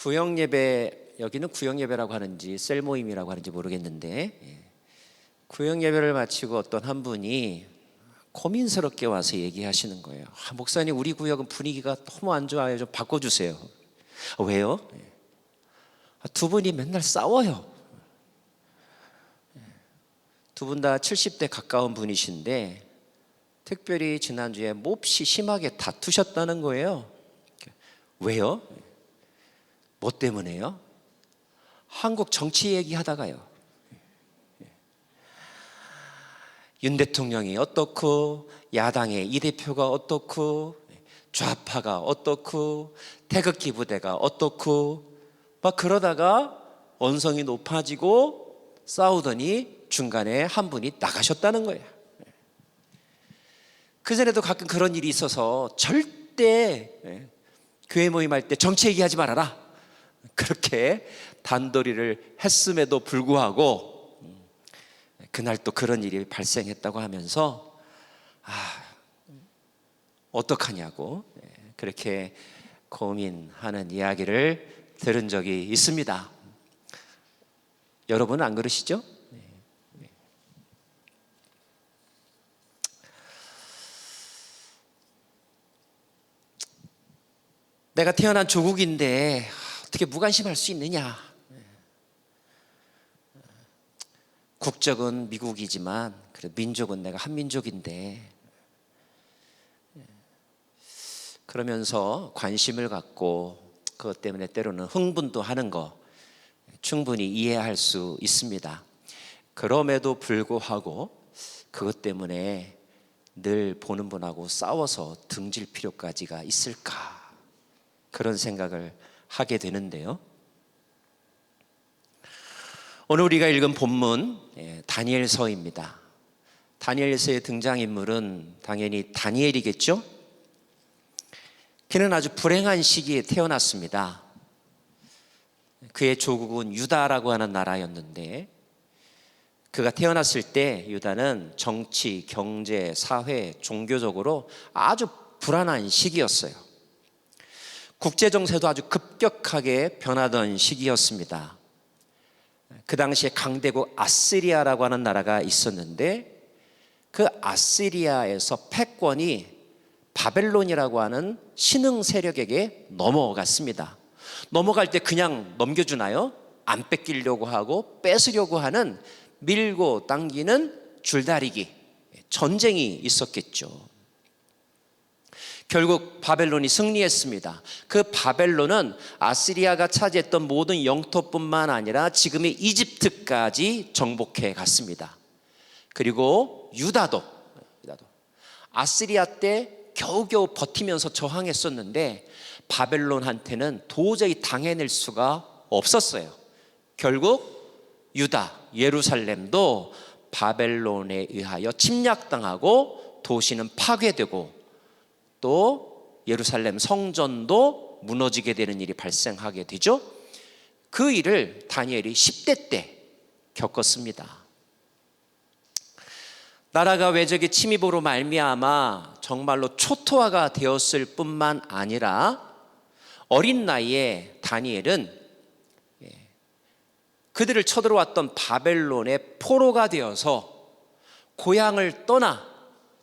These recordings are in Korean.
구역예배, 여기는 구역예배라고 하는지 셀모임이라고 하는지 모르겠는데, 구역예배를 마치고 어떤 한 분이 고민스럽게 와서 얘기하시는 거예요. 목사님, 우리 구역은 분위기가 너무 안 좋아요. 좀 바꿔주세요. 왜요? 두 분이 맨날 싸워요. 두 분 다 70대 가까운 분이신데 특별히 지난주에 몹시 심하게 다투셨다는 거예요. 왜요? 뭐 때문에요? 한국 정치 얘기하다가요. 윤 대통령이 어떻고, 야당의 이 대표가 어떻고, 좌파가 어떻고, 태극기 부대가 어떻고, 막 그러다가 언성이 높아지고 싸우더니 중간에 한 분이 나가셨다는 거예요. 그전에도 가끔 그런 일이 있어서 절대 교회 모임할 때 정치 얘기하지 말아라, 그렇게 단도리를 했음에도 불구하고 그날 또 그런 일이 발생했다고 하면서 어떡하냐고 그렇게 고민하는 이야기를 들은 적이 있습니다. 여러분은 안 그러시죠? 내가 태어난 조국인데 어떻게 무관심할 수 있느냐? 국적은 미국이지만 그래 민족은 내가 한민족인데, 그러면서 관심을 갖고 그것 때문에 때로는 흥분도 하는 거 충분히 이해할 수 있습니다. 그럼에도 불구하고 그것 때문에 늘 보는 분하고 싸워서 등질 필요까지가 있을까, 그런 생각을 하게 되는데요. 오늘 우리가 읽은 본문 다니엘서입니다. 다니엘서의 등장인물은 당연히 다니엘이겠죠. 그는 아주 불행한 시기에 태어났습니다. 그의 조국은 유다라고 하는 나라였는데, 그가 태어났을 때 유다는 정치, 경제, 사회, 종교적으로 아주 불안한 시기였어요. 국제정세도 아주 급격하게 변하던 시기였습니다. 그 당시에 강대국 아시리아라고 하는 나라가 있었는데, 그 아시리아에서 패권이 바벨론이라고 하는 신흥 세력에게 넘어갔습니다. 넘어갈 때 그냥 넘겨주나요? 안 뺏기려고 하고 뺏으려고 하는 밀고 당기는 줄다리기, 전쟁이 있었겠죠. 결국 바벨론이 승리했습니다. 그 바벨론은 아시리아가 차지했던 모든 영토뿐만 아니라 지금의 이집트까지 정복해 갔습니다. 그리고 유다도 아시리아 때 겨우겨우 버티면서 저항했었는데 바벨론한테는 도저히 당해낼 수가 없었어요. 결국 유다, 예루살렘도 바벨론에 의하여 침략당하고 도시는 파괴되고 또 예루살렘 성전도 무너지게 되는 일이 발생하게 되죠. 그 일을 다니엘이 10대 때 겪었습니다. 나라가 외적의 침입으로 말미암아 정말로 초토화가 되었을 뿐만 아니라 어린 나이에 다니엘은 그들을 쳐들어왔던 바벨론의 포로가 되어서 고향을 떠나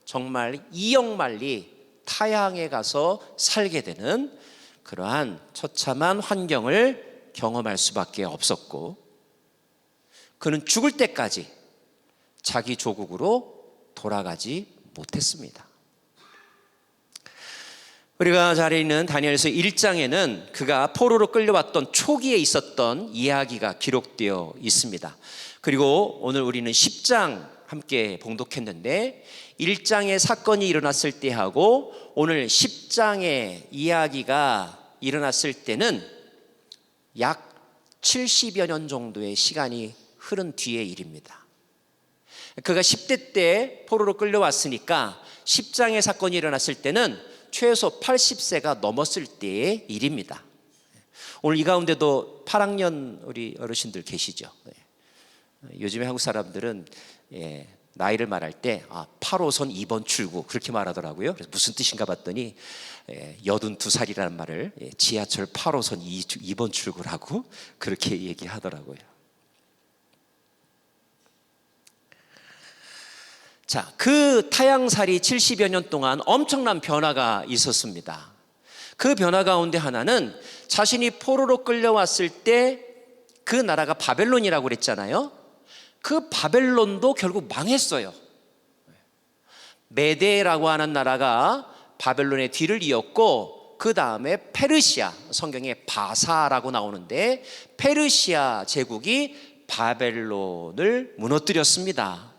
정말 이역만리 타향에 가서 살게 되는 그러한 처참한 환경을 경험할 수밖에 없었고, 그는 죽을 때까지 자기 조국으로 돌아가지 못했습니다. 우리가 잘 읽는 다니엘서 1장에는 그가 포로로 끌려왔던 초기에 있었던 이야기가 기록되어 있습니다. 그리고 오늘 우리는 10장 함께 봉독했는데 1장의 사건이 일어났을 때하고 오늘 10장의 이야기가 일어났을 때는 약 70여 년 정도의 시간이 흐른 뒤의 일입니다. 그가 10대 때 포로로 끌려왔으니까 10장의 사건이 일어났을 때는 최소 80세가 넘었을 때의 일입니다. 오늘 이 가운데도 8학년 우리 어르신들 계시죠. 요즘에 한국 사람들은 나이를 말할 때 8호선 2번 출구 그렇게 말하더라고요. 그래서 무슨 뜻인가 봤더니 82살이라는 말을 지하철 8호선 2번 출구라고 그렇게 얘기하더라고요. 자, 그 타양살이 70여 년 동안 엄청난 변화가 있었습니다. 그 변화 가운데 하나는 자신이 포로로 끌려왔을 때 그 나라가 바벨론이라고 그랬잖아요. 그 바벨론도 결국 망했어요. 메데라고 하는 나라가 바벨론의 뒤를 이었고, 그 다음에 페르시아, 성경에 바사라고 나오는데 페르시아 제국이 바벨론을 무너뜨렸습니다.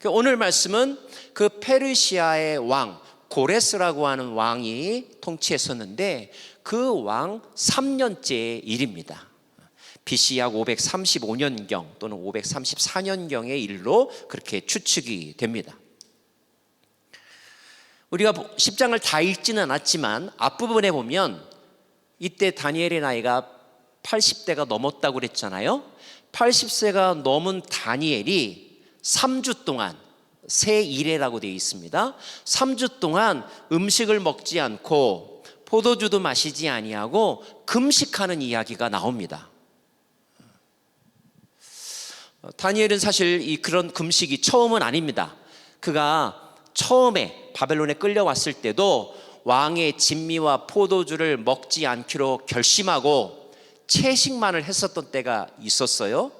오늘 말씀은 그 페르시아의 왕 고레스라고 하는 왕이 통치했었는데 그 왕 3년째 일입니다. BC 약 535년경 또는 534년경의 일로 그렇게 추측이 됩니다. 우리가 10장을 다 읽지는 않았지만 앞부분에 보면 이때 다니엘의 나이가 80대가 넘었다고 그랬잖아요. 80세가 넘은 다니엘이 3주 동안, 세일해라고 되어 있습니다. 3주 동안 음식을 먹지 않고 포도주도 마시지 아니하고 금식하는 이야기가 나옵니다. 다니엘은 사실 그런 금식이 처음은 아닙니다. 그가 처음에 바벨론에 끌려왔을 때도 왕의 진미와 포도주를 먹지 않기로 결심하고 채식만을 했었던 때가 있었어요.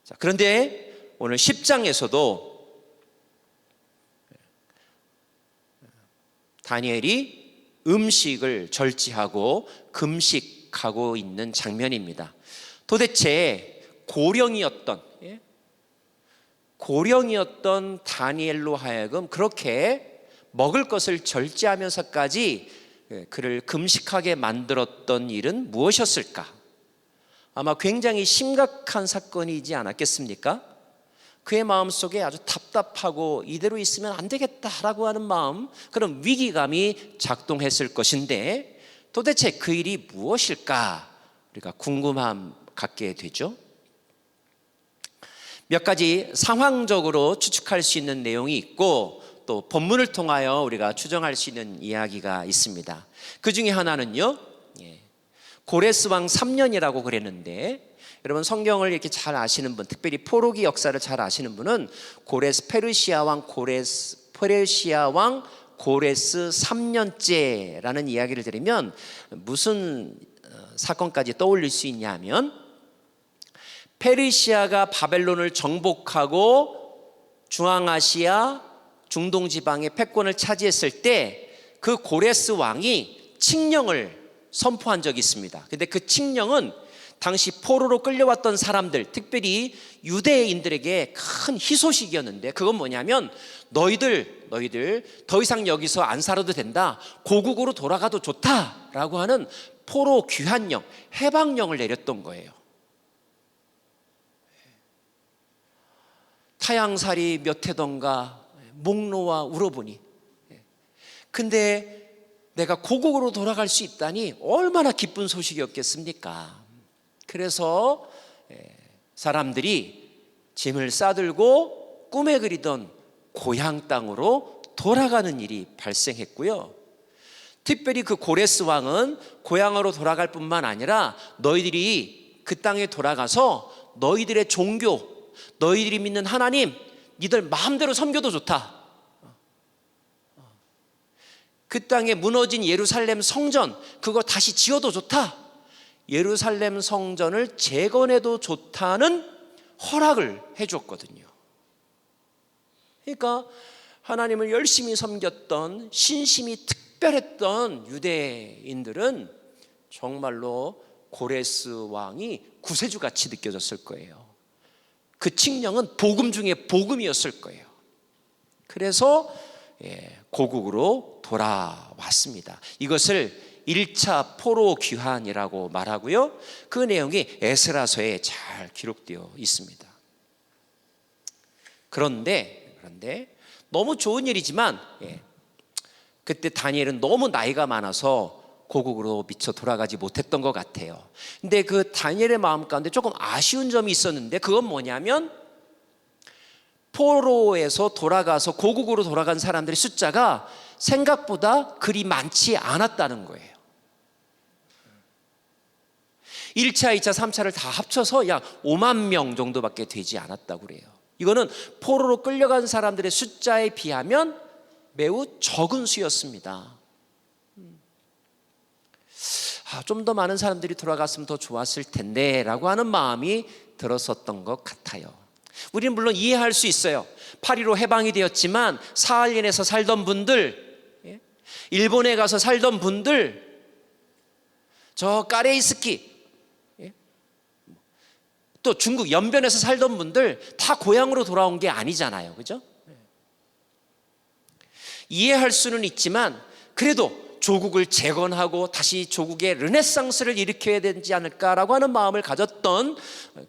자, 그런데 오늘 10장에서도 다니엘이 음식을 절제하고 금식하고 있는 장면입니다. 도대체 고령이었던 다니엘로 하여금 그렇게 먹을 것을 절제하면서까지 그를 금식하게 만들었던 일은 무엇이었을까? 아마 굉장히 심각한 사건이지 않았겠습니까? 그의 마음속에 아주 답답하고 이대로 있으면 안 되겠다라고 하는 마음, 그런 위기감이 작동했을 것인데 도대체 그 일이 무엇일까? 우리가 궁금함 갖게 되죠. 몇 가지 상황적으로 추측할 수 있는 내용이 있고 또 본문을 통하여 우리가 추정할 수 있는 이야기가 있습니다. 그 중에 하나는요, 고레스 왕 3년이라고 그랬는데, 여러분 성경을 이렇게 잘 아시는 분, 특별히 포로기 역사를 잘 아시는 분은 페르시아 왕 고레스 3년째라는 이야기를 들으면 무슨 사건까지 떠올릴 수 있냐면, 페르시아가 바벨론을 정복하고 중앙아시아 중동 지방의 패권을 차지했을 때 그 고레스 왕이 칙령을 선포한 적이 있습니다. 근데 그 칙령은 당시 포로로 끌려왔던 사람들, 특별히 유대인들에게 큰 희소식이었는데, 그건 뭐냐면 너희들 더 이상 여기서 안 살아도 된다, 고국으로 돌아가도 좋다라고 하는 포로 귀환령, 해방령을 내렸던 거예요. 타양살이 몇 해던가 목놓아 울어보니, 근데 내가 고국으로 돌아갈 수 있다니 얼마나 기쁜 소식이었겠습니까? 그래서 사람들이 짐을 싸들고 꿈에 그리던 고향 땅으로 돌아가는 일이 발생했고요. 특별히 그 고레스 왕은 고향으로 돌아갈 뿐만 아니라 너희들이 그 땅에 돌아가서 너희들의 종교, 너희들이 믿는 하나님, 니들 마음대로 섬겨도 좋다. 그 땅에 무너진 예루살렘 성전, 그거 다시 지어도 좋다. 예루살렘 성전을 재건해도 좋다는 허락을 해줬거든요. 그러니까 하나님을 열심히 섬겼던, 신심이 특별했던 유대인들은 정말로 고레스 왕이 구세주같이 느껴졌을 거예요. 그 칙령은 복음 중에 복음이었을 거예요. 그래서 고국으로 돌아왔습니다. 이것을 1차 포로 귀환이라고 말하고요. 그 내용이 에스라서에 잘 기록되어 있습니다. 그런데 너무 좋은 일이지만 그때 다니엘은 너무 나이가 많아서 고국으로 미처 돌아가지 못했던 것 같아요. 근데 그 다니엘의 마음 가운데 조금 아쉬운 점이 있었는데, 그건 뭐냐면 포로에서 돌아가서 고국으로 돌아간 사람들의 숫자가 생각보다 그리 많지 않았다는 거예요. 1차, 2차, 3차를 다 합쳐서 약 5만 명 정도밖에 되지 않았다고 그래요. 이거는 포로로 끌려간 사람들의 숫자에 비하면 매우 적은 수였습니다. 좀 더 많은 사람들이 돌아갔으면 더 좋았을 텐데 라고 하는 마음이 들었었던 것 같아요. 우리는 물론 이해할 수 있어요. 8.15 해방이 되었지만 사할린에서 살던 분들, 일본에 가서 살던 분들, 저 까레이스키, 또 중국 연변에서 살던 분들 다 고향으로 돌아온 게 아니잖아요. 그죠? 이해할 수는 있지만 그래도 조국을 재건하고 다시 조국의 르네상스를 일으켜야 되지 않을까라고 하는 마음을 가졌던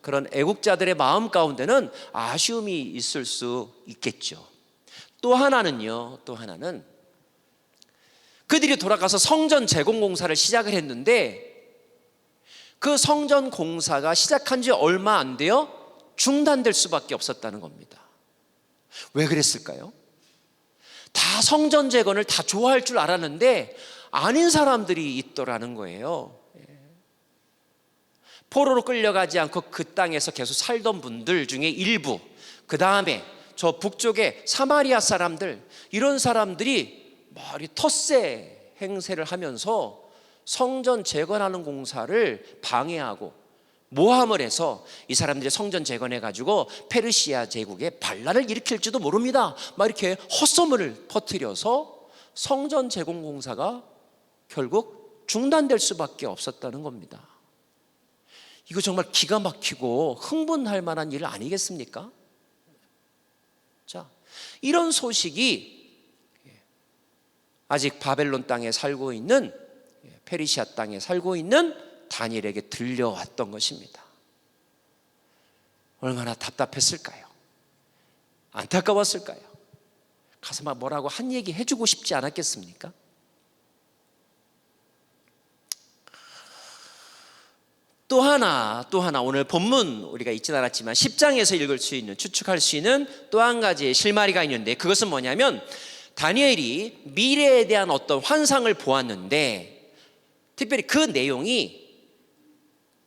그런 애국자들의 마음 가운데는 아쉬움이 있을 수 있겠죠. 또 하나는 그들이 돌아가서 성전 재건 공사를 시작을 했는데, 그 성전 공사가 시작한 지 얼마 안 돼요 중단될 수밖에 없었다는 겁니다. 왜 그랬을까요? 다 성전 재건을 다 좋아할 줄 알았는데 아닌 사람들이 있더라는 거예요. 포로로 끌려가지 않고 그 땅에서 계속 살던 분들 중에 일부, 그 다음에 저 북쪽의 사마리아 사람들, 이런 사람들이 텃세 행세를 하면서 성전 재건하는 공사를 방해하고 모함을 해서 이 사람들이 성전 재건해가지고 페르시아 제국에 반란을 일으킬지도 모릅니다. 이렇게 헛소문을 퍼뜨려서 성전 재건 공사가 결국 중단될 수밖에 없었다는 겁니다. 이거 정말 기가 막히고 흥분할 만한 일 아니겠습니까? 자, 이런 소식이 아직 바벨론 땅에 살고 있는, 페르시아 땅에 살고 있는 다니엘에게 들려왔던 것입니다. 얼마나 답답했을까요? 안타까웠을까요? 가서 뭐라고 한 얘기 해주고 싶지 않았겠습니까? 또 하나 오늘 본문 우리가 읽진 않았지만 10장에서 읽을 수 있는, 추측할 수 있는 또 한 가지의 실마리가 있는데, 그것은 뭐냐면 다니엘이 미래에 대한 어떤 환상을 보았는데, 특별히 그 내용이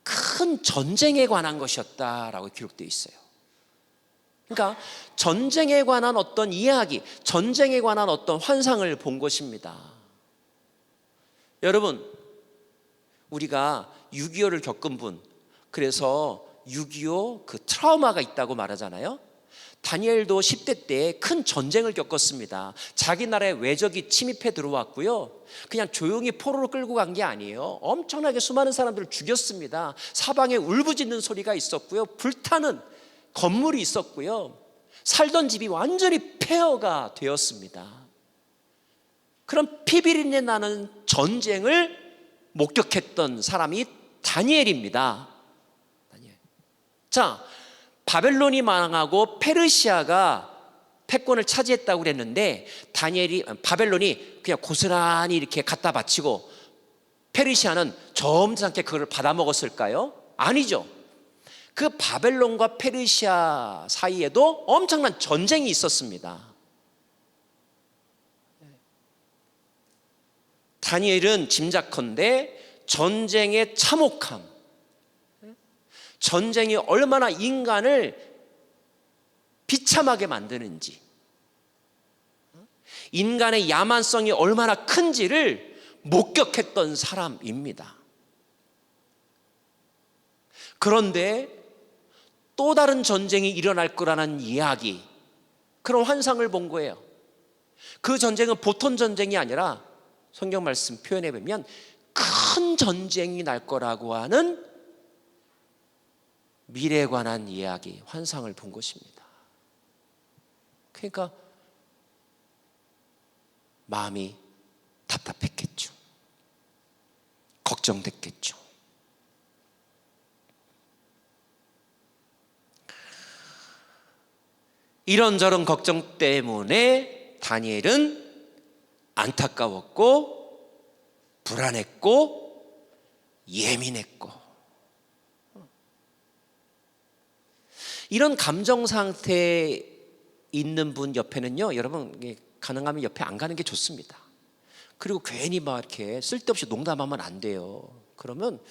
큰 전쟁에 관한 것이었다라고 기록되어 있어요. 그러니까 전쟁에 관한 어떤 이야기, 전쟁에 관한 어떤 환상을 본 것입니다. 여러분, 우리가 6.25를 겪은 분, 그래서 6.25 그 트라우마가 있다고 말하잖아요. 다니엘도 10대 때 큰 전쟁을 겪었습니다. 자기 나라에 외적이 침입해 들어왔고요, 그냥 조용히 포로로 끌고 간 게 아니에요. 엄청나게 수많은 사람들을 죽였습니다. 사방에 울부짖는 소리가 있었고요, 불타는 건물이 있었고요, 살던 집이 완전히 폐허가 되었습니다. 그런 피비린내 나는 전쟁을 목격했던 사람이 다니엘입니다. 자, 바벨론이 망하고 페르시아가 패권을 차지했다고 그랬는데, 바벨론이 그냥 고스란히 이렇게 갖다 바치고 페르시아는 점잖게 그걸 받아먹었을까요? 아니죠. 그 바벨론과 페르시아 사이에도 엄청난 전쟁이 있었습니다. 다니엘은 짐작컨대 전쟁의 참혹함, 전쟁이 얼마나 인간을 비참하게 만드는지, 인간의 야만성이 얼마나 큰지를 목격했던 사람입니다. 그런데 또 다른 전쟁이 일어날 거라는 이야기, 그런 환상을 본 거예요. 그 전쟁은 보통 전쟁이 아니라 성경 말씀 표현해 보면 큰 전쟁이 날 거라고 하는 미래에 관한 이야기, 환상을 본 것입니다. 그러니까 마음이 답답했겠죠. 걱정됐겠죠. 이런저런 걱정 때문에 다니엘은 안타까웠고 불안했고 예민했고. 이런 감정 상태에 있는 분 옆에는요, 여러분 가능하면 옆에 안 가는 게 좋습니다. 그리고 괜히 막 이렇게 쓸데없이 농담하면 안 돼요. 그러면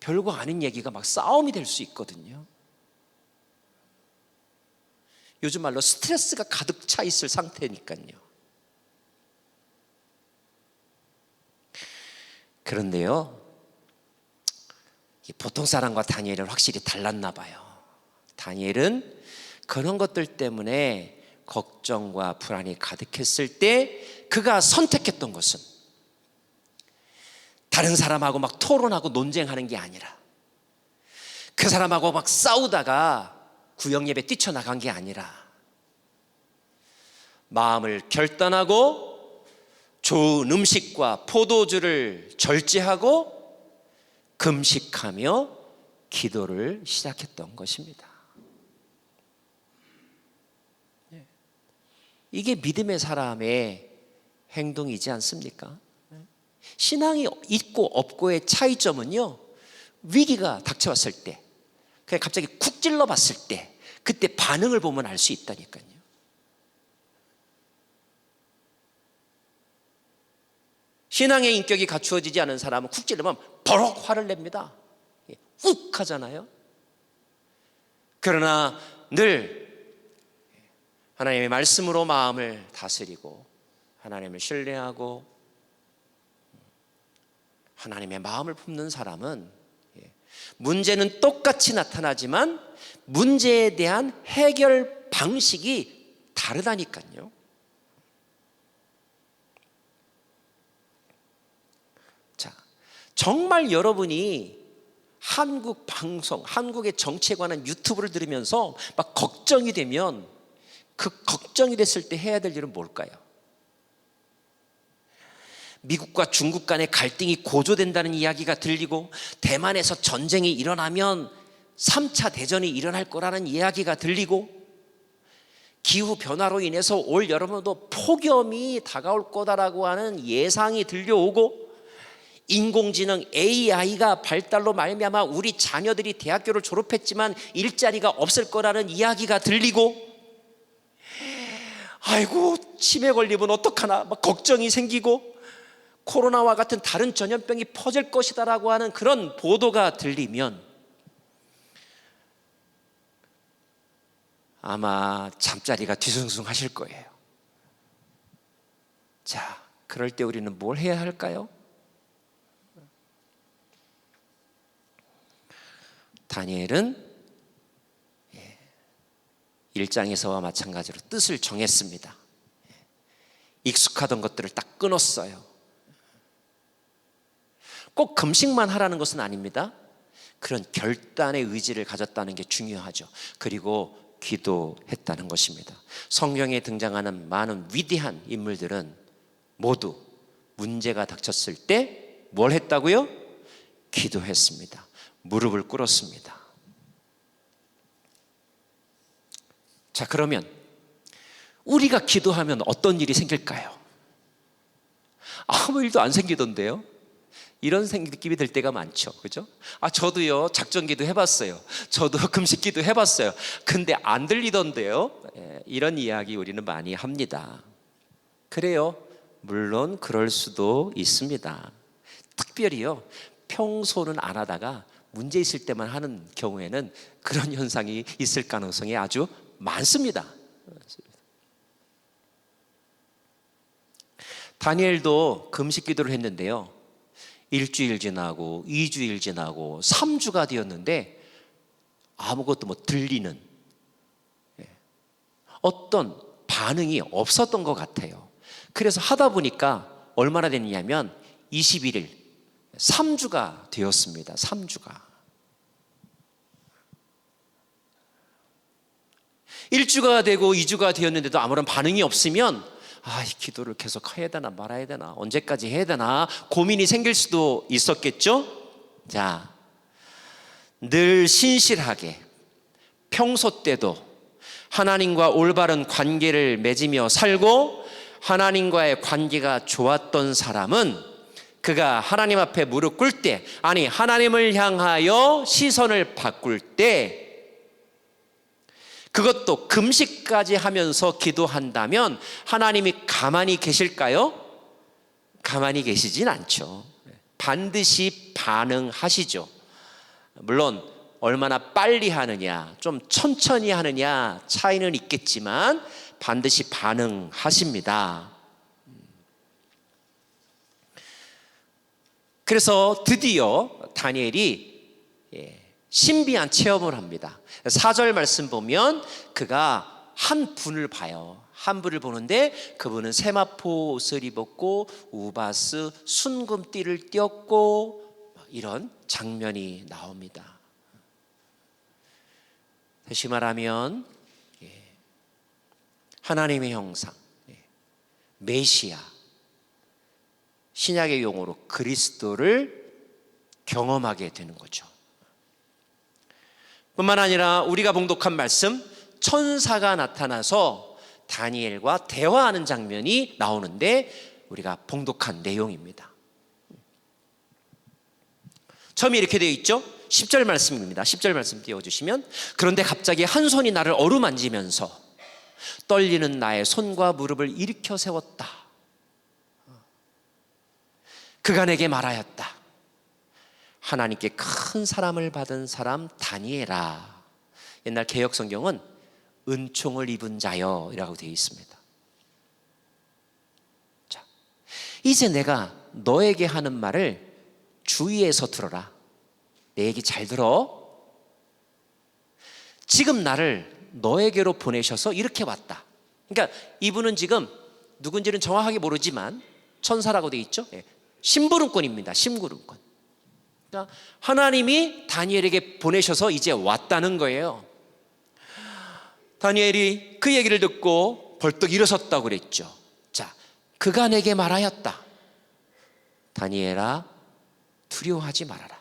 별거 아닌 얘기가 막 싸움이 될 수 있거든요. 요즘 말로 스트레스가 가득 차 있을 상태니까요. 그런데요, 보통 사람과 다니엘은 확실히 달랐나 봐요. 다니엘은 그런 것들 때문에 걱정과 불안이 가득했을 때 그가 선택했던 것은 다른 사람하고 막 토론하고 논쟁하는 게 아니라, 그 사람하고 막 싸우다가 구역예배 뛰쳐나간 게 아니라, 마음을 결단하고 좋은 음식과 포도주를 절제하고 금식하며 기도를 시작했던 것입니다. 이게 믿음의 사람의 행동이지 않습니까? 신앙이 있고 없고의 차이점은요, 위기가 닥쳐왔을 때, 그냥 갑자기 쿡 찔러 봤을 때, 그때 반응을 보면 알 수 있다니까요. 신앙의 인격이 갖추어지지 않은 사람은 쿡 찔러면 버럭 화를 냅니다. 욱 하잖아요. 그러나 늘 하나님의 말씀으로 마음을 다스리고 하나님을 신뢰하고 하나님의 마음을 품는 사람은 문제는 똑같이 나타나지만 문제에 대한 해결 방식이 다르다니까요. 자, 정말 여러분이 한국 방송, 한국의 정치에 관한 유튜브를 들으면서 막 걱정이 되면 그 걱정이 됐을 때 해야 될 일은 뭘까요? 미국과 중국 간의 갈등이 고조된다는 이야기가 들리고, 대만에서 전쟁이 일어나면 3차 대전이 일어날 거라는 이야기가 들리고, 기후변화로 인해서 올 여름에도 폭염이 다가올 거다라고 하는 예상이 들려오고, 인공지능 AI가 발달로 말미암아 우리 자녀들이 대학교를 졸업했지만 일자리가 없을 거라는 이야기가 들리고, 아이고 치매 걸리면 어떡하나 막 걱정이 생기고, 코로나와 같은 다른 전염병이 퍼질 것이다라고 하는 그런 보도가 들리면 아마 잠자리가 뒤숭숭하실 거예요. 자, 그럴 때 우리는 뭘 해야 할까요? 다니엘은 1장에서와 마찬가지로 뜻을 정했습니다. 익숙하던 것들을 딱 끊었어요. 꼭 금식만 하라는 것은 아닙니다. 그런 결단의 의지를 가졌다는 게 중요하죠. 그리고 기도했다는 것입니다. 성경에 등장하는 많은 위대한 인물들은 모두 문제가 닥쳤을 때 뭘 했다고요? 기도했습니다. 무릎을 꿇었습니다. 자, 그러면 우리가 기도하면 어떤 일이 생길까요? 아무 일도 안 생기던데요? 이런 느낌이 들 때가 많죠. 그죠? 저도요, 작전기도 해봤어요. 저도 금식기도 해봤어요. 근데 안 들리던데요? 이런 이야기 우리는 많이 합니다. 그래요. 물론 그럴 수도 있습니다. 특별히요, 평소는 안 하다가 문제 있을 때만 하는 경우에는 그런 현상이 있을 가능성이 아주 많습니다. 다니엘도 금식 기도를 했는데요, 1주일 지나고 2주일 지나고 3주가 되었는데 아무것도 들리는 어떤 반응이 없었던 것 같아요. 그래서 하다 보니까 얼마나 됐냐면 21일, 3주가 되었습니다. 3주가. 1주가 되고 2주가 되었는데도 아무런 반응이 없으면 이 기도를 계속 해야 되나 말아야 되나, 언제까지 해야 되나 고민이 생길 수도 있었겠죠. 자, 늘 신실하게 평소 때도 하나님과 올바른 관계를 맺으며 살고 하나님과의 관계가 좋았던 사람은 그가 하나님 앞에 무릎 꿇을 때, 아니 하나님을 향하여 시선을 바꿀 때, 그것도 금식까지 하면서 기도한다면 하나님이 가만히 계실까요? 가만히 계시진 않죠. 반드시 반응하시죠. 물론 얼마나 빨리 하느냐, 좀 천천히 하느냐 차이는 있겠지만 반드시 반응하십니다. 그래서 드디어 다니엘이 신비한 체험을 합니다. 4절 말씀 보면 그가 한 분을 봐요. 한 분을 보는데 그분은 세마포 옷을 입었고 우바스 순금띠를 띄었고 이런 장면이 나옵니다. 다시 말하면 하나님의 형상, 메시아, 신약의 용어로 그리스도를 경험하게 되는 거죠. 뿐만 아니라 우리가 봉독한 말씀, 천사가 나타나서 다니엘과 대화하는 장면이 나오는데 우리가 봉독한 내용입니다. 처음에 이렇게 되어 있죠. 10절 말씀입니다. 10절 말씀 띄워주시면, 그런데 갑자기 한 손이 나를 어루만지면서 떨리는 나의 손과 무릎을 일으켜 세웠다. 그가 내게 말하였다. 하나님께 큰 사람을 받은 사람 다니엘아. 옛날 개역 성경은 은총을 입은 자여 이라고 되어 있습니다. 자, 이제 내가 너에게 하는 말을 주의해서 들어라. 내 얘기 잘 들어. 지금 나를 너에게로 보내셔서 이렇게 왔다. 그러니까 이분은 지금 누군지는 정확하게 모르지만 천사라고 되어 있죠. 심부름꾼입니다. 심부름꾼. 그러니까 하나님이 다니엘에게 보내셔서 이제 왔다는 거예요. 다니엘이 그 얘기를 듣고 벌떡 일어섰다고 그랬죠. 자, 그가 내게 말하였다. 다니엘아, 두려워하지 말아라.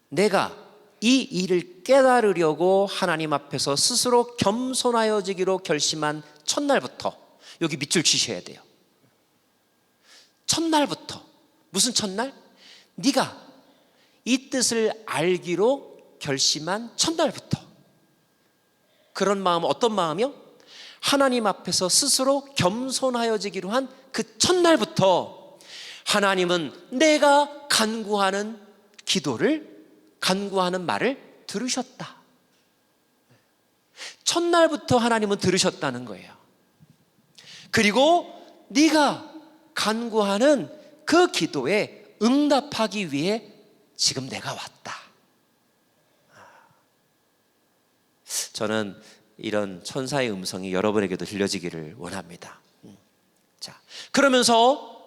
내가 이 일을 깨달으려고 하나님 앞에서 스스로 겸손하여지기로 결심한 첫날부터, 여기 밑줄 치셔야 돼요. 첫날부터. 무슨 첫날? 네가 이 뜻을 알기로 결심한 첫날부터. 그런 마음, 어떤 마음이요? 하나님 앞에서 스스로 겸손하여지기로 한 그 첫날부터 하나님은 내가 간구하는 기도를, 간구하는 말을 들으셨다. 첫날부터 하나님은 들으셨다는 거예요. 그리고 네가 간구하는 그 기도에 응답하기 위해 지금 내가 왔다. 저는 이런 천사의 음성이 여러분에게도 들려지기를 원합니다. 자, 그러면서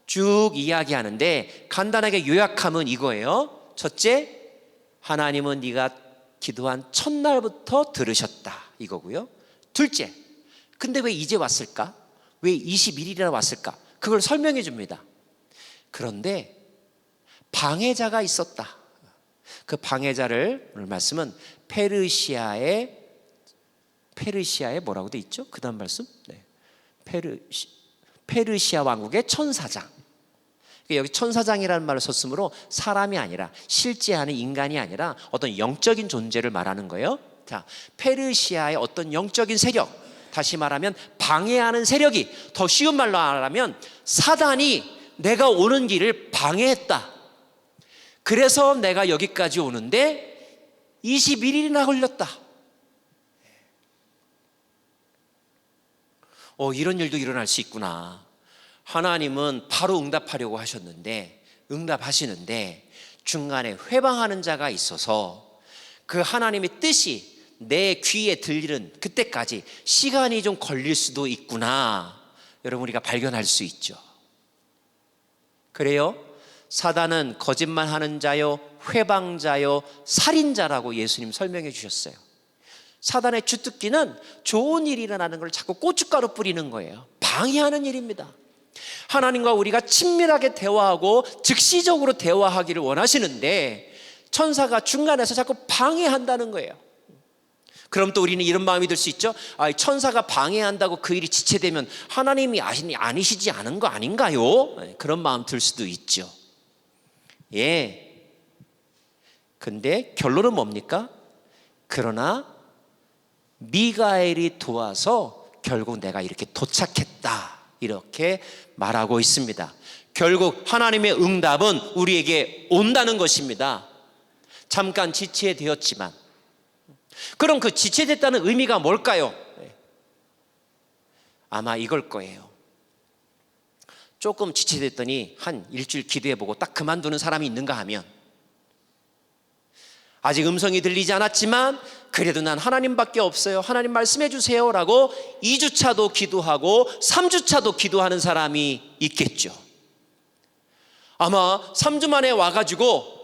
쭉 이야기하는데 간단하게 요약하면 이거예요. 첫째, 하나님은 네가 기도한 첫날부터 들으셨다, 이거고요. 둘째, 근데 왜 이제 왔을까? 왜 21일이나 왔을까? 그걸 설명해 줍니다. 그런데 방해자가 있었다. 그 방해자를, 오늘 말씀은 페르시아의 뭐라고 돼 있죠? 그 다음 말씀? 네. 페르시아 왕국의 천사장. 여기 천사장이라는 말을 썼으므로 사람이 아니라, 실제하는 인간이 아니라 어떤 영적인 존재를 말하는 거예요. 자, 페르시아의 어떤 영적인 세력, 다시 말하면 방해하는 세력이, 더 쉬운 말로 말하면 사단이 내가 오는 길을 방해했다. 그래서 내가 여기까지 오는데 21일이나 걸렸다. 이런 일도 일어날 수 있구나. 하나님은 바로 응답하려고 하셨는데, 응답하시는데 중간에 회방하는 자가 있어서 그 하나님의 뜻이 내 귀에 들리는 그때까지 시간이 좀 걸릴 수도 있구나. 여러분, 우리가 발견할 수 있죠. 그래요? 사단은 거짓말하는 자요, 회방자요, 살인자라고 예수님 설명해 주셨어요. 사단의 주특기는 좋은 일이 일어나는 걸 자꾸 고춧가루 뿌리는 거예요. 방해하는 일입니다. 하나님과 우리가 친밀하게 대화하고 즉시적으로 대화하기를 원하시는데 천사가 중간에서 자꾸 방해한다는 거예요. 그럼 또 우리는 이런 마음이 들 수 있죠. 천사가 방해한다고 그 일이 지체되면 하나님이 아니시지 않은 거 아닌가요? 그런 마음 들 수도 있죠. 예. 근데 결론은 뭡니까? 그러나 미가엘이 도와서 결국 내가 이렇게 도착했다, 이렇게 말하고 있습니다. 결국 하나님의 응답은 우리에게 온다는 것입니다. 잠깐 지체되었지만. 그럼 그 지체됐다는 의미가 뭘까요? 아마 이걸 거예요. 조금 지체됐더니 한 일주일 기도해보고 딱 그만두는 사람이 있는가 하면, 아직 음성이 들리지 않았지만 그래도 난 하나님밖에 없어요, 하나님 말씀해 주세요 라고 2주차도 기도하고 3주차도 기도하는 사람이 있겠죠. 아마 3주 만에 와가지고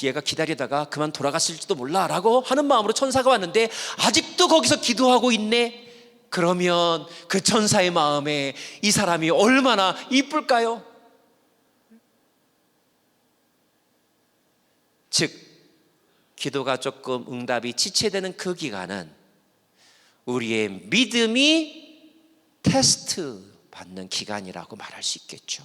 얘가 기다리다가 그만 돌아갔을지도 몰라 라고 하는 마음으로 천사가 왔는데 아직도 거기서 기도하고 있네. 그러면 그 천사의 마음에 이 사람이 얼마나 이쁠까요? 즉, 기도가 조금 응답이 지체되는 그 기간은 우리의 믿음이 테스트 받는 기간이라고 말할 수 있겠죠.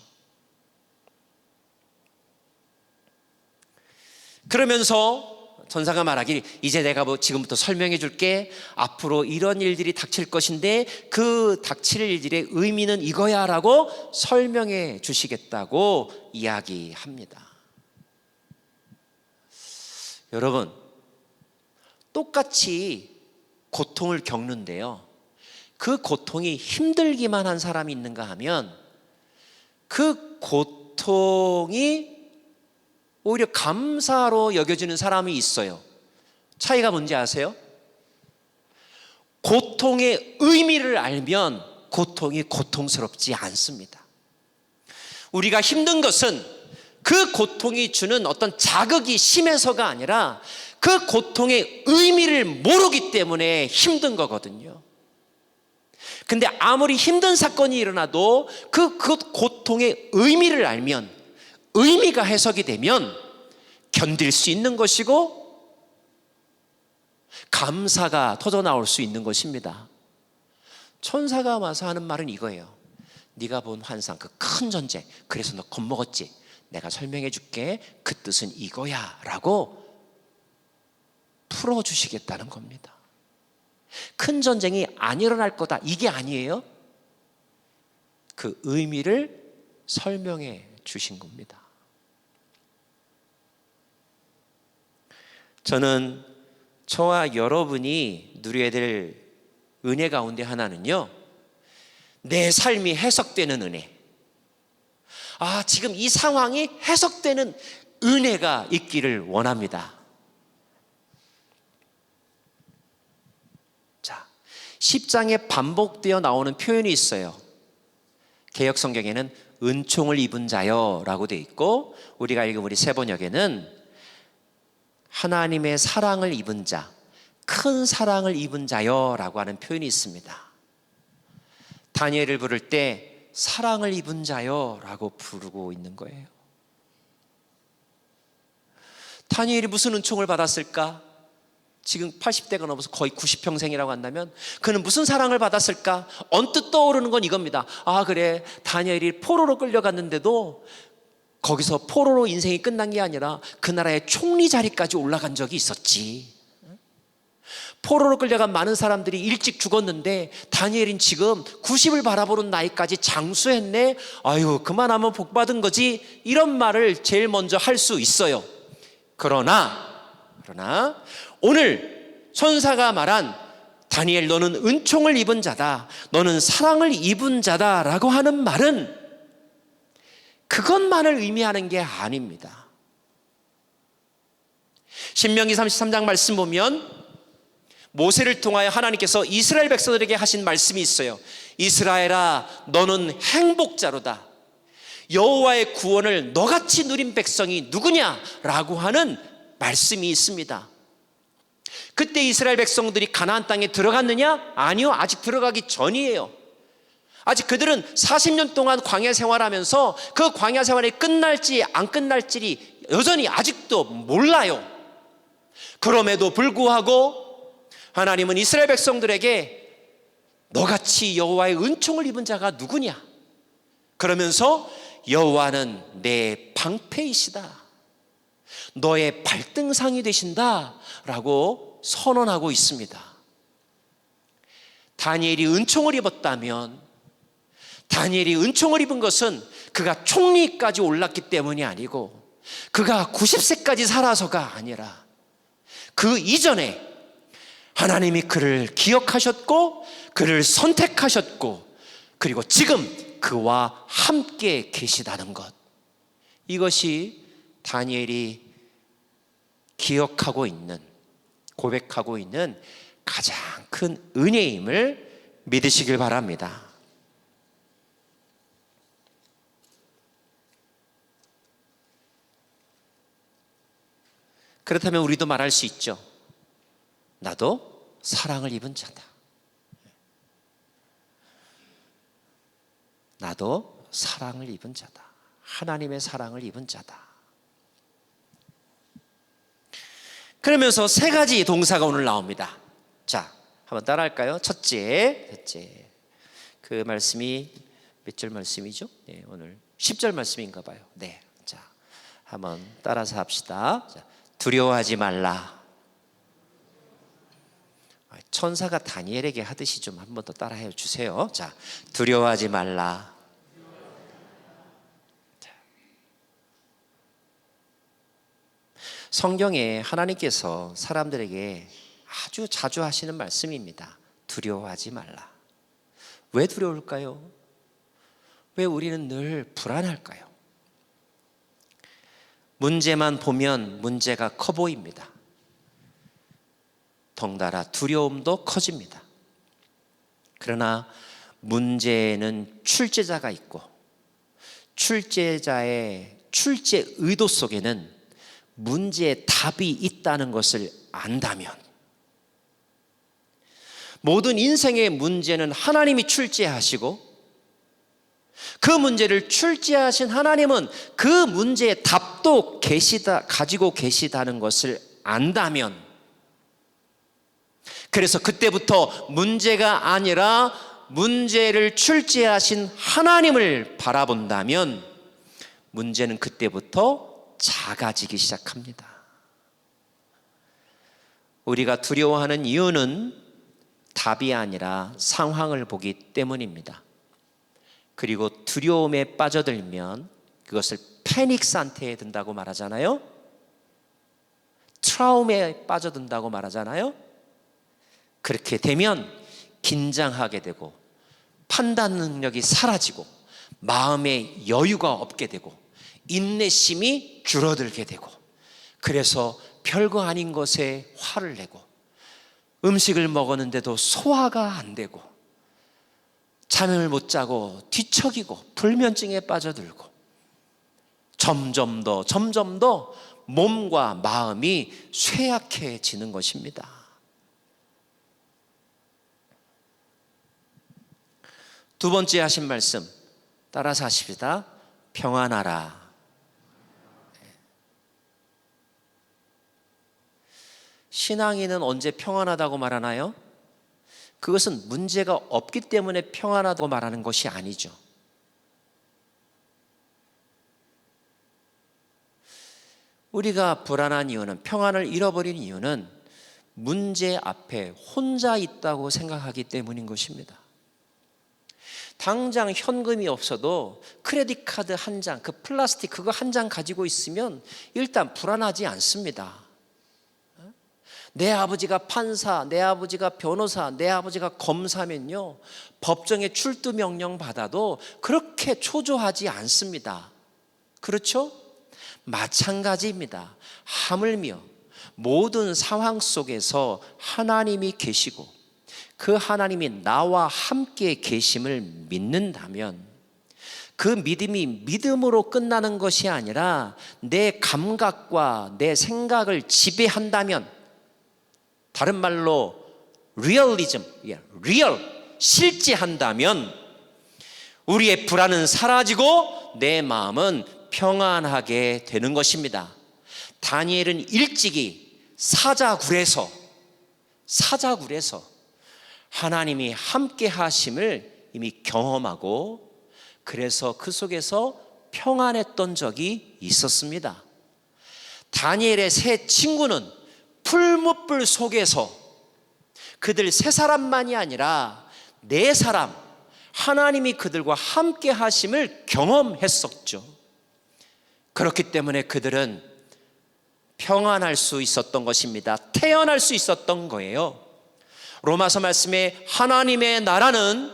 그러면서 천사가 말하길, 이제 내가 지금부터 설명해 줄게. 앞으로 이런 일들이 닥칠 것인데 그 닥칠 일들의 의미는 이거야 라고 설명해 주시겠다고 이야기합니다. 여러분, 똑같이 고통을 겪는데요, 그 고통이 힘들기만 한 사람이 있는가 하면 그 고통이 오히려 감사로 여겨지는 사람이 있어요. 차이가 뭔지 아세요? 고통의 의미를 알면 고통이 고통스럽지 않습니다. 우리가 힘든 것은 그 고통이 주는 어떤 자극이 심해서가 아니라 그 고통의 의미를 모르기 때문에 힘든 거거든요. 근데 아무리 힘든 사건이 일어나도 그 고통의 의미를 알면, 의미가 해석이 되면 견딜 수 있는 것이고 감사가 터져나올 수 있는 것입니다. 천사가 와서 하는 말은 이거예요. 네가 본 환상, 그 큰 전쟁, 그래서 너 겁먹었지? 내가 설명해 줄게. 그 뜻은 이거야 라고 풀어주시겠다는 겁니다. 큰 전쟁이 안 일어날 거다, 이게 아니에요. 그 의미를 설명해 주신 겁니다. 저는 저와 여러분이 누려야 될 은혜 가운데 하나는요, 내 삶이 해석되는 은혜. 지금 이 상황이 해석되는 은혜가 있기를 원합니다. 자, 10장에 반복되어 나오는 표현이 있어요. 개역 성경에는 은총을 입은 자여 라고 되어 있고, 우리가 읽은 우리 세번역에는 하나님의 사랑을 입은 자, 큰 사랑을 입은 자여 라고 하는 표현이 있습니다. 다니엘을 부를 때 사랑을 입은 자여 라고 부르고 있는 거예요. 다니엘이 무슨 은총을 받았을까? 지금 80대가 넘어서 거의 90평생이라고 한다면 그는 무슨 사랑을 받았을까? 언뜻 떠오르는 건 이겁니다. 그래, 다니엘이 포로로 끌려갔는데도 거기서 포로로 인생이 끝난 게 아니라 그 나라의 총리 자리까지 올라간 적이 있었지. 포로로 끌려간 많은 사람들이 일찍 죽었는데 다니엘은 지금 90을 바라보는 나이까지 장수했네. 그만하면 복 받은 거지. 이런 말을 제일 먼저 할 수 있어요. 그러나 오늘 천사가 말한 다니엘, 너는 은총을 입은 자다, 너는 사랑을 입은 자다 라고 하는 말은 그것만을 의미하는 게 아닙니다. 신명기 33장 말씀 보면 모세를 통하여 하나님께서 이스라엘 백성들에게 하신 말씀이 있어요. 이스라엘아, 너는 행복자로다. 여호와의 구원을 너같이 누린 백성이 누구냐라고 하는 말씀이 있습니다. 그때 이스라엘 백성들이 가나안 땅에 들어갔느냐? 아니요, 아직 들어가기 전이에요. 아직 그들은 40년 동안 광야 생활하면서 그 광야 생활이 끝날지 안 끝날지 여전히 아직도 몰라요. 그럼에도 불구하고 하나님은 이스라엘 백성들에게 너같이 여호와의 은총을 입은 자가 누구냐? 그러면서 여호와는 내 방패이시다, 너의 발등상이 되신다 라고 선언하고 있습니다. 다니엘이 은총을 입었다면, 다니엘이 은총을 입은 것은 그가 총리까지 올랐기 때문이 아니고 그가 90세까지 살아서가 아니라 그 이전에 하나님이 그를 기억하셨고 그를 선택하셨고 그리고 지금 그와 함께 계시다는 것, 이것이 다니엘이 기억하고 있는, 고백하고 있는 가장 큰 은혜임을 믿으시길 바랍니다. 그렇다면 우리도 말할 수 있죠. 나도 사랑을 입은 자다. 나도 사랑을 입은 자다. 하나님의 사랑을 입은 자다. 그러면서 세 가지 동사가 오늘 나옵니다. 자, 한번 따라할까요? 첫째. 그 말씀이 몇 절 말씀이죠? 네, 오늘 10절 말씀인가 봐요. 네. 자, 한번 따라서 합시다. 자, 두려워하지 말라. 천사가 다니엘에게 하듯이 좀 한 번 더 따라해 주세요. 자, 두려워하지 말라. 성경에 하나님께서 사람들에게 아주 자주 하시는 말씀입니다. 두려워하지 말라. 왜 두려울까요? 왜 우리는 늘 불안할까요? 문제만 보면 문제가 커 보입니다. 덩달아 두려움도 커집니다. 그러나 문제는 출제자가 있고 출제자의 출제 의도 속에는 문제의 답이 있다는 것을 안다면, 모든 인생의 문제는 하나님이 출제하시고 그 문제를 출제하신 하나님은 그 문제의 답도 가지고 계시다는 것을 안다면, 그래서 그때부터 문제가 아니라 문제를 출제하신 하나님을 바라본다면 문제는 그때부터 작아지기 시작합니다. 우리가 두려워하는 이유는 답이 아니라 상황을 보기 때문입니다. 그리고 두려움에 빠져들면 그것을 패닉 상태에 든다고 말하잖아요. 트라우마에 빠져든다고 말하잖아요. 그렇게 되면 긴장하게 되고 판단 능력이 사라지고 마음에 여유가 없게 되고 인내심이 줄어들게 되고, 그래서 별거 아닌 것에 화를 내고 음식을 먹었는데도 소화가 안 되고 잠을 못 자고 뒤척이고 불면증에 빠져들고 점점 더 몸과 마음이 쇠약해지는 것입니다. 두 번째 하신 말씀 따라서 하십시다. 평안하라. 신앙인은 언제 평안하다고 말하나요? 그것은 문제가 없기 때문에 평안하다고 말하는 것이 아니죠. 우리가 불안한 이유는, 평안을 잃어버린 이유는 문제 앞에 혼자 있다고 생각하기 때문인 것입니다. 당장 현금이 없어도 크레딧 카드 한 장, 그 플라스틱 그거 한 장 가지고 있으면 일단 불안하지 않습니다. 내 아버지가 판사, 내 아버지가 변호사, 내 아버지가 검사면요, 법정에 출두 명령 받아도 그렇게 초조하지 않습니다. 그렇죠? 마찬가지입니다. 하물며 모든 상황 속에서 하나님이 계시고 그 하나님이 나와 함께 계심을 믿는다면, 그 믿음이 믿음으로 끝나는 것이 아니라 내 감각과 내 생각을 지배한다면, 다른 말로 리얼리즘, 실제한다면 우리의 불안은 사라지고 내 마음은 평안하게 되는 것입니다. 다니엘은 일찍이 사자굴에서 사자굴에서 하나님이 함께 하심을 이미 경험하고 그래서 그 속에서 평안했던 적이 있었습니다. 다니엘의 세 친구는 풀무불 속에서 그들 세 사람만이 아니라 네 사람 하나님이 그들과 함께 하심을 경험했었죠. 그렇기 때문에 그들은 평안할 수 있었던 것입니다. 태어날 수 있었던 거예요. 로마서 말씀에 하나님의 나라는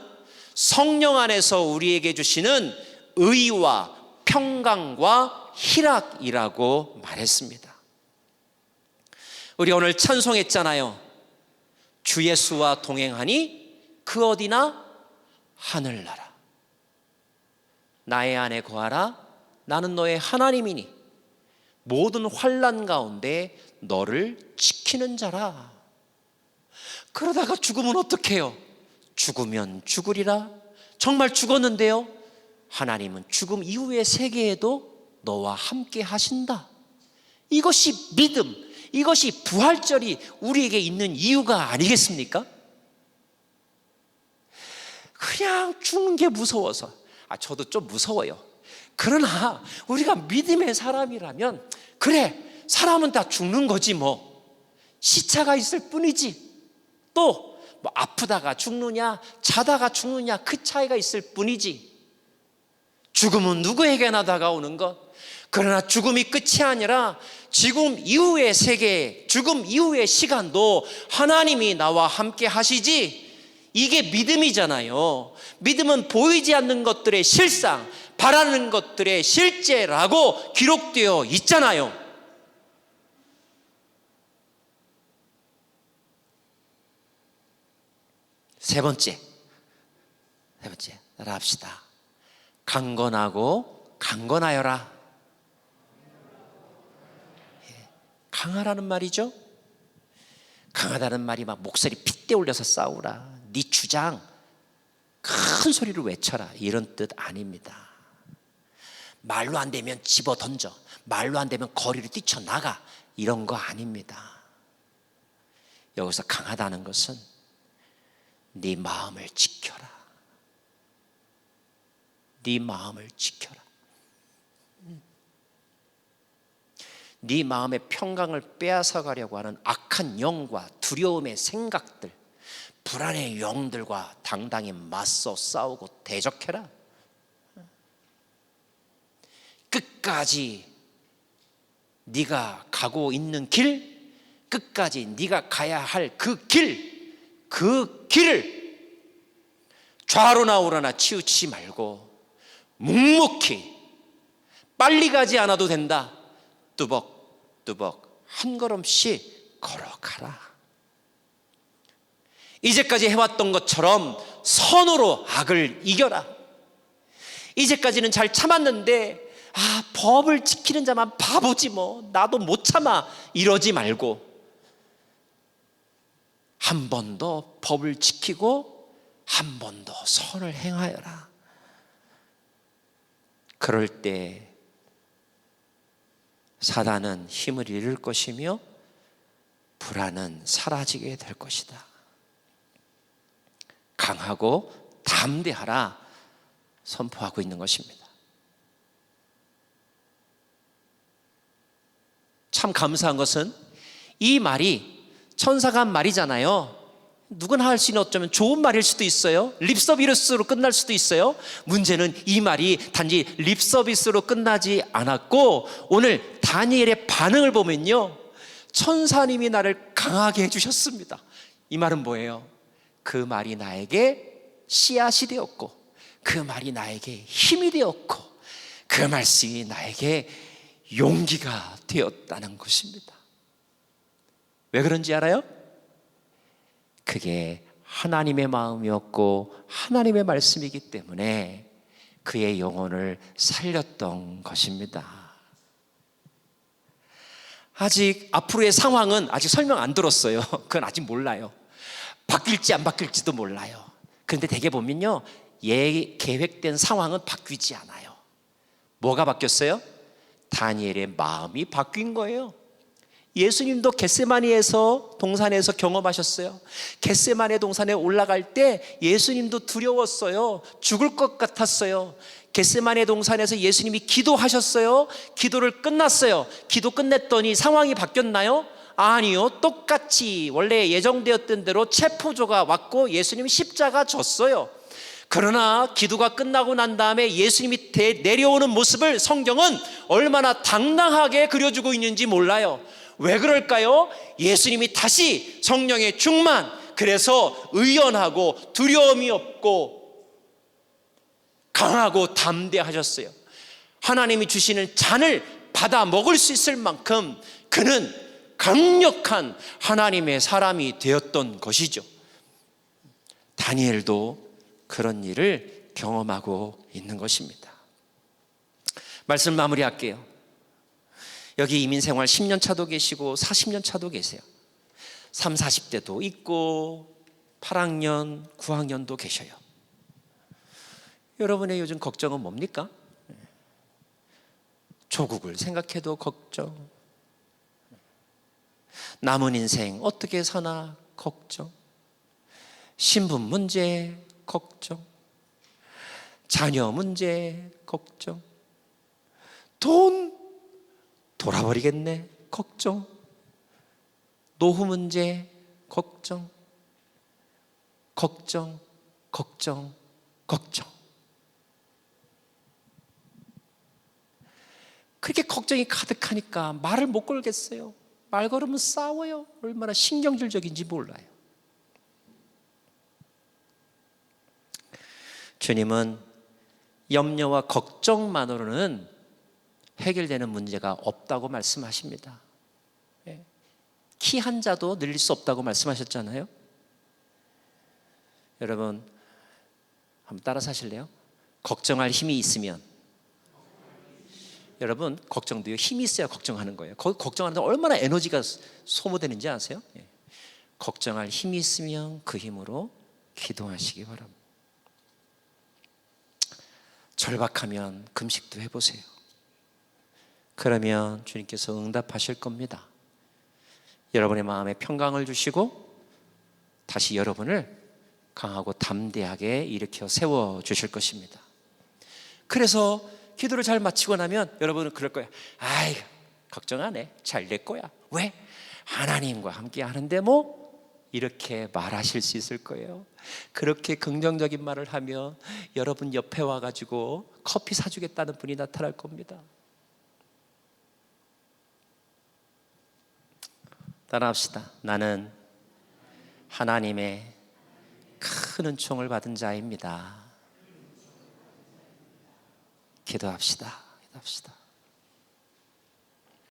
성령 안에서 우리에게 주시는 의와 평강과 희락이라고 말했습니다. 우리 오늘 찬송했잖아요. 주 예수와 동행하니 그 어디나 하늘나라. 나의 안에 거하라. 나는 너의 하나님이니 모든 환난 가운데 너를 지키는 자라. 그러다가 죽으면 어떡해요? 죽으면 죽으리라. 정말 죽었는데요, 하나님은 죽음 이후의 세계에도 너와 함께 하신다. 이것이 믿음, 이것이 부활절이 우리에게 있는 이유가 아니겠습니까? 그냥 죽는 게 무서워서, 저도 좀 무서워요. 그러나 우리가 믿음의 사람이라면 그래, 사람은 다 죽는 거지 뭐, 시차가 있을 뿐이지. 또 뭐 아프다가 죽느냐 자다가 죽느냐 그 차이가 있을 뿐이지. 죽음은 누구에게나 다가오는 것. 그러나 죽음이 끝이 아니라 지금 이후의 세계, 죽음 이후의 시간도 하나님이 나와 함께 하시지. 이게 믿음이잖아요. 믿음은 보이지 않는 것들의 실상, 바라는 것들의 실제라고 기록되어 있잖아요. 세 번째, 따라 합시다. 강건하고 강건하여라. 강하라는 말이죠. 강하다는 말이 막 목소리 핏대 올려서 싸우라, 네 주장 큰 소리를 외쳐라, 이런 뜻 아닙니다. 말로 안 되면 집어 던져, 말로 안 되면 거리를 뛰쳐나가, 이런 거 아닙니다. 여기서 강하다는 것은 네 마음을 지켜라. 네 마음을 지켜라. 네 마음의 평강을 빼앗아 가려고 하는 악한 영과 두려움의 생각들, 불안의 영들과 당당히 맞서 싸우고 대적해라. 끝까지 네가 가고 있는 길, 끝까지 네가 가야 할 그 길을 좌로나 우로나 치우치지 말고 묵묵히, 빨리 가지 않아도 된다, 뚜벅뚜벅 한 걸음씩 걸어가라. 이제까지 해왔던 것처럼 선으로 악을 이겨라. 이제까지는 잘 참았는데 법을 지키는 자만 바보지 뭐, 나도 못 참아, 이러지 말고 한 번 더 법을 지키고 한 번 더 선을 행하여라. 그럴 때 사단은 힘을 잃을 것이며 불안은 사라지게 될 것이다. 강하고 담대하라 선포하고 있는 것입니다. 참 감사한 것은 이 말이 천사가 한 말이잖아요. 누구나 할 수 있는 어쩌면 좋은 말일 수도 있어요. 립서비스로 끝날 수도 있어요. 문제는 이 말이 단지 립서비스로 끝나지 않았고, 오늘 다니엘의 반응을 보면요, 천사님이 나를 강하게 해주셨습니다. 이 말은 뭐예요? 그 말이 나에게 씨앗이 되었고, 그 말이 나에게 힘이 되었고, 그 말씀이 나에게 용기가 되었다는 것입니다. 왜 그런지 알아요? 그게 하나님의 마음이었고 하나님의 말씀이기 때문에 그의 영혼을 살렸던 것입니다. 아직 앞으로의 상황은 아직 설명 안 들었어요. 그건 아직 몰라요. 바뀔지 안 바뀔지도 몰라요. 그런데 대개 보면요, 계획된 상황은 바뀌지 않아요. 뭐가 바뀌었어요? 다니엘의 마음이 바뀐 거예요. 예수님도 겟세마니에서 동산에서 경험하셨어요. 겟세마네 동산에 올라갈 때 예수님도 두려웠어요. 죽을 것 같았어요. 겟세마네 동산에서 예수님이 기도하셨어요. 기도를 끝났어요. 기도 끝냈더니 상황이 바뀌었나요? 아니요. 똑같이 원래 예정되었던 대로 체포조가 왔고 예수님 십자가 졌어요. 그러나 기도가 끝나고 난 다음에 예수님이 내려오는 모습을 성경은 얼마나 당당하게 그려주고 있는지 몰라요. 왜 그럴까요? 예수님이 다시 성령의 충만, 그래서 의연하고 두려움이 없고 강하고 담대하셨어요. 하나님이 주시는 잔을 받아 먹을 수 있을 만큼 그는 강력한 하나님의 사람이 되었던 것이죠. 다니엘도 그런 일을 경험하고 있는 것입니다. 말씀 마무리할게요. 여기 이민생활 10년 차도 계시고 40년 차도 계세요. 3, 40대도 있고 8학년, 9학년도 계셔요. 여러분의 요즘 걱정은 뭡니까? 조국을 생각해도 걱정, 남은 인생 어떻게 사나 걱정, 신분 문제 걱정, 자녀 문제 걱정, 돈 돌아버리겠네 걱정, 노후 문제 걱정, 걱정, 걱정, 걱정. 그렇게 걱정이 가득하니까 말을 못 걸겠어요. 말 걸으면 싸워요. 얼마나 신경질적인지 몰라요. 주님은 염려와 걱정만으로는 해결되는 문제가 없다고 말씀하십니다. 키 한 자도 늘릴 수 없다고 말씀하셨잖아요. 여러분 한번 따라서 하실래요? 걱정할 힘이 있으면, 여러분 걱정도요 힘이 있어야 걱정하는 거예요. 걱정하는데 얼마나 에너지가 소모되는지 아세요? 걱정할 힘이 있으면 그 힘으로 기도하시기 바랍니다. 절박하면 금식도 해보세요. 그러면 주님께서 응답하실 겁니다. 여러분의 마음에 평강을 주시고 다시 여러분을 강하고 담대하게 일으켜 세워주실 것입니다. 그래서 기도를 잘 마치고 나면 여러분은 그럴 거예요. 아이, 걱정 안 해. 잘 될 거야. 왜? 하나님과 함께 하는데 뭐? 이렇게 말하실 수 있을 거예요. 그렇게 긍정적인 말을 하면 여러분 옆에 와가지고 커피 사주겠다는 분이 나타날 겁니다. 따라합시다. 나는 하나님의 큰 은총을 받은 자입니다. 기도합시다. 기도합시다.